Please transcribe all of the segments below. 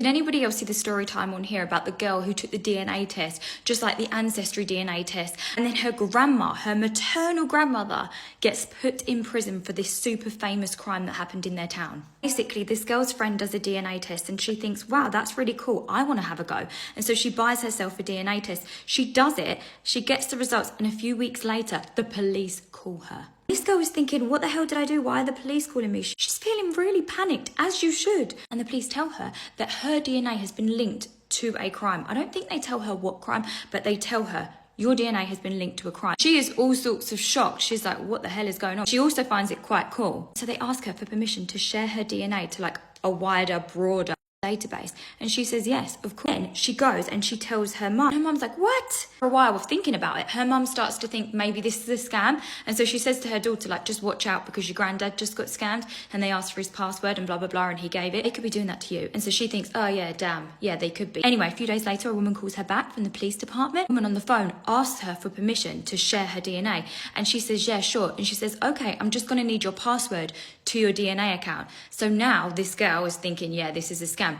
Did anybody else see the story time on here about the girl who took the DNA test, just like the Ancestry DNA test, and then her grandma, her maternal grandmother, gets put in prison for this super famous crime that happened in their town? Basically, this girl's friend does a DNA test and she thinks, wow, that's really cool, I want to have a go. And so she buys herself a DNA test. She does it, she gets the results, and a few weeks later, the police call her. This girl was thinking, what the hell did I do? Why are the police calling me? She's feeling really panicked, as you should. And the police tell her that her DNA has been linked to a crime. I don't think they tell her what crime, but they tell her, your DNA has been linked to a crime. She is all sorts of shocked. She's like, what the hell is going on? She also finds it quite cool. So they ask her for permission to share her DNA to like a wider, broader database, and she says yes, of course. Then she goes and she tells her mum. Her mum's like, what? For a while of thinking about it, her mum starts to think maybe this is a scam, and so she says to her daughter, like, just watch out because your granddad just got scammed and they asked for his password and blah blah blah and he gave it. They could be doing that to you. And so she thinks, oh yeah, damn, yeah, they could be. Anyway, a few days later, a woman calls her back from the police department. A woman on the phone asks her for permission to share her DNA, and she says, yeah, sure. And she says, okay, I'm just gonna need your password to your DNA account. So now this girl is thinking, yeah, this is a scam.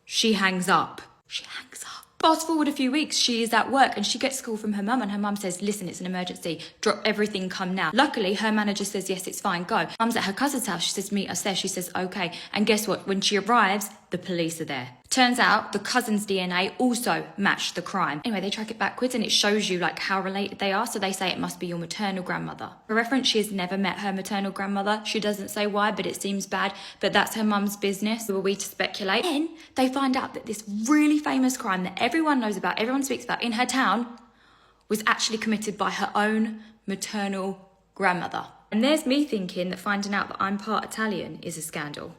She hangs up. She hangs up. Fast forward a few weeks, she is at work and she gets a call from her mum, and her mum says, listen, it's an emergency. Drop everything, come now. Luckily, her manager says, yes, it's fine, go. Mum's at her cousin's house. She says, meet us there. She says, okay. And guess what? When she arrives, the police are there. Turns out the cousin's DNA also matched the crime. Anyway, they track it backwards and it shows you like how related they are. So they say it must be your maternal grandmother. For reference, she has never met her maternal grandmother. She doesn't say why, but it seems bad. But that's her mum's business. Who are we to speculate? Then they find out that this really famous crime that everyone knows about, everyone speaks about in her town, was actually committed by her own maternal grandmother. And there's me thinking that finding out that I'm part Italian is a scandal.